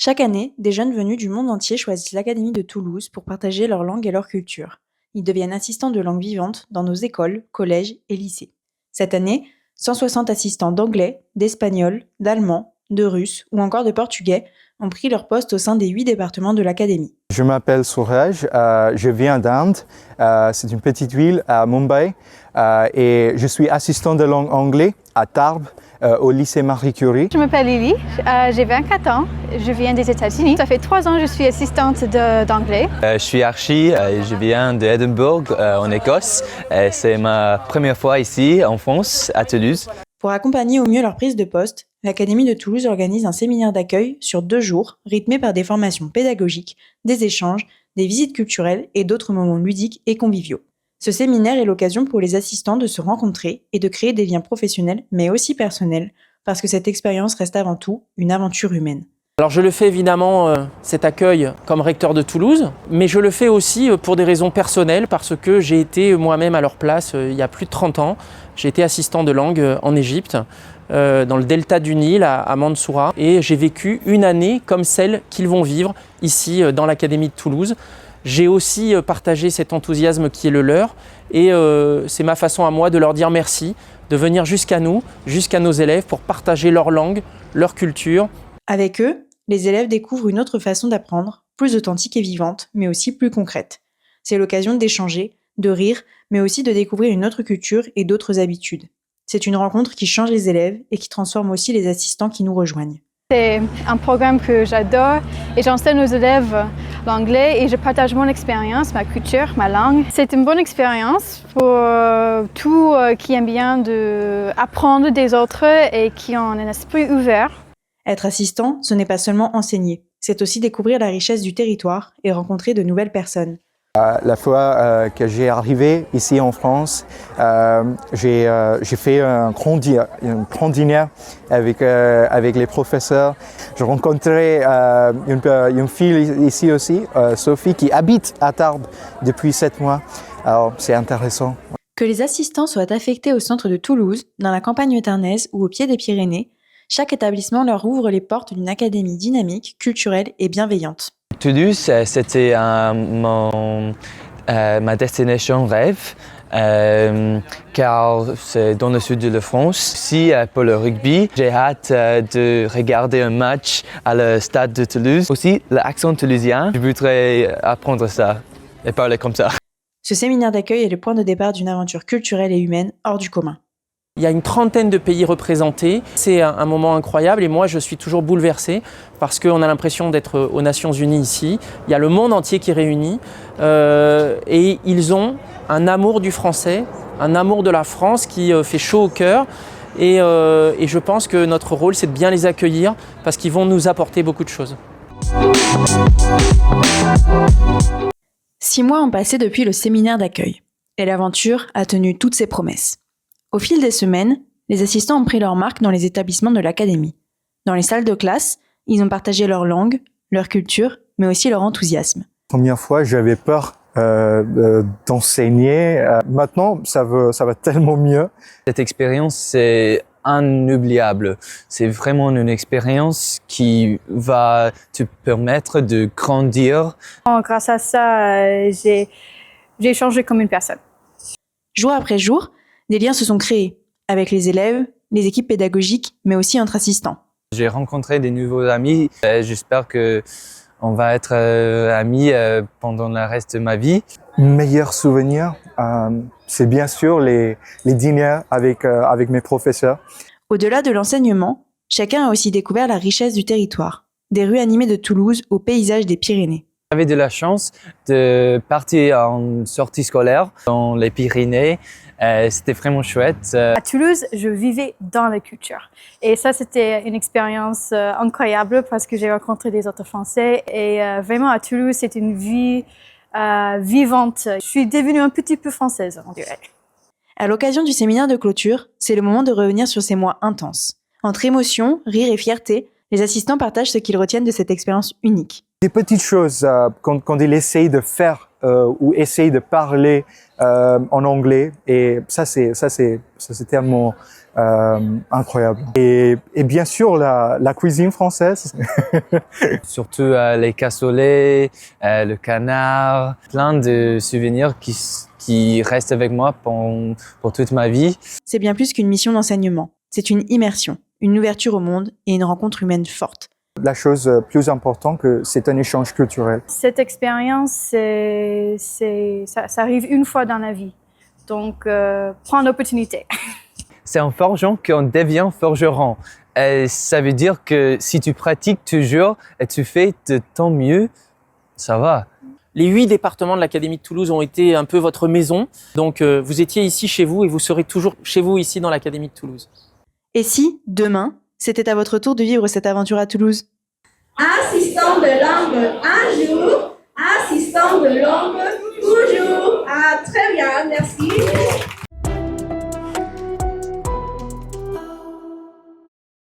Chaque année, des jeunes venus du monde entier choisissent l'Académie de Toulouse pour partager leur langue et leur culture. Ils deviennent assistants de langue vivante dans nos écoles, collèges et lycées. Cette année, 160 assistants d'anglais, d'espagnol, d'allemand, de russe ou encore de portugais ont pris leur poste au sein des 8 départements de l'Académie. Je m'appelle Suraj, je viens d'Inde, c'est une petite ville à Mumbai et je suis assistant de langue anglais à Tarbes au lycée Marie Curie. Je m'appelle Lily, j'ai 24 ans, je viens des États-Unis. Ça fait 3 ans que je suis assistante d'anglais. Je suis Archie, je viens d'Edinburgh en Écosse. C'est ma première fois ici en France, à Toulouse. Pour accompagner au mieux leur prise de poste, l'Académie de Toulouse organise un séminaire d'accueil sur 2 jours, rythmé par des formations pédagogiques, des échanges, des visites culturelles et d'autres moments ludiques et conviviaux. Ce séminaire est l'occasion pour les assistants de se rencontrer et de créer des liens professionnels, mais aussi personnels, parce que cette expérience reste avant tout une aventure humaine. Alors je le fais évidemment, cet accueil, comme recteur de Toulouse, mais je le fais aussi pour des raisons personnelles, parce que j'ai été moi-même à leur place il y a plus de 30 ans. J'ai été assistant de langue en Égypte, dans le delta du Nil, à Mansoura, et j'ai vécu une année comme celle qu'ils vont vivre ici dans l'Académie de Toulouse. J'ai aussi partagé cet enthousiasme qui est le leur, et c'est ma façon à moi de leur dire merci, de venir jusqu'à nous, jusqu'à nos élèves, pour partager leur langue, leur culture. Avec eux, les élèves découvrent une autre façon d'apprendre, plus authentique et vivante, mais aussi plus concrète. C'est l'occasion d'échanger, de rire, mais aussi de découvrir une autre culture et d'autres habitudes. C'est une rencontre qui change les élèves et qui transforme aussi les assistants qui nous rejoignent. C'est un programme que j'adore et j'enseigne aux élèves l'anglais et je partage mon expérience, ma culture, ma langue. C'est une bonne expérience pour tous qui aiment bien apprendre des autres et qui ont un esprit ouvert. Être assistant, ce n'est pas seulement enseigner, c'est aussi découvrir la richesse du territoire et rencontrer de nouvelles personnes. La fois que j'ai arrivé ici en France, j'ai fait un grand dîner avec les professeurs. Je rencontrais une fille ici aussi, Sophie, qui habite à Tarbes depuis 7 mois. Alors c'est intéressant. Que les assistants soient affectés au centre de Toulouse, dans la campagne tarnaise ou au pied des Pyrénées, chaque établissement leur ouvre les portes d'une académie dynamique, culturelle et bienveillante. Toulouse, c'était ma destination rêve, car c'est dans le sud de la France. Aussi pour le rugby, j'ai hâte de regarder un match à le stade de Toulouse. Aussi l'accent toulousien, je voudrais apprendre ça et parler comme ça. Ce séminaire d'accueil est le point de départ d'une aventure culturelle et humaine hors du commun. Il y a une trentaine de pays représentés. C'est un moment incroyable et moi je suis toujours bouleversé parce qu'on a l'impression d'être aux Nations Unies ici. Il y a le monde entier qui est réuni et ils ont un amour du français, un amour de la France qui fait chaud au cœur. Et je pense que notre rôle c'est de bien les accueillir parce qu'ils vont nous apporter beaucoup de choses. 6 mois ont passé depuis le séminaire d'accueil et l'aventure a tenu toutes ses promesses. Au fil des semaines, les assistants ont pris leur marque dans les établissements de l'Académie. Dans les salles de classe, ils ont partagé leur langue, leur culture, mais aussi leur enthousiasme. La première fois, j'avais peur d'enseigner. Maintenant, ça va tellement mieux. Cette expérience, c'est inoubliable. C'est vraiment une expérience qui va te permettre de grandir. Grâce à ça, j'ai changé comme une personne. Jour après jour, des liens se sont créés avec les élèves, les équipes pédagogiques, mais aussi entre assistants. J'ai rencontré des nouveaux amis. J'espère qu'on va être amis pendant le reste de ma vie. Meilleur souvenir, c'est bien sûr les dîners avec mes professeurs. Au-delà de l'enseignement, chacun a aussi découvert la richesse du territoire, des rues animées de Toulouse aux paysages des Pyrénées. J'avais de la chance de partir en sortie scolaire dans les Pyrénées. C'était vraiment chouette. À Toulouse, je vivais dans la culture. Et ça, c'était une expérience incroyable parce que j'ai rencontré des autres Français. Et vraiment, à Toulouse, c'est une vie vivante. Je suis devenue un petit peu française, on dirait. À l'occasion du séminaire de clôture, c'est le moment de revenir sur ces mois intenses. Entre émotion, rire et fierté, les assistants partagent ce qu'ils retiennent de cette expérience unique. Des petites choses, quand ils essayent de faire ou essayent de parler en anglais, et ça c'est tellement incroyable. Et bien sûr, la cuisine française. Surtout les cassoulets, le canard, plein de souvenirs qui restent avec moi pour toute ma vie. C'est bien plus qu'une mission d'enseignement. C'est une immersion, une ouverture au monde et une rencontre humaine forte. La chose plus importante, c'est un échange culturel. Cette expérience, ça arrive une fois dans la vie. Donc, prends l'opportunité. C'est en forgeant qu'on devient forgeron. Et ça veut dire que si tu pratiques toujours et tu fais de ton mieux, ça va. Les 8 départements de l'Académie de Toulouse ont été un peu votre maison. Donc, vous étiez ici chez vous et vous serez toujours chez vous ici dans l'Académie de Toulouse. Et si, demain, c'était à votre tour de vivre cette aventure à Toulouse? Assistant de langue un jour, assistant de langue toujours. Ah, très bien, merci.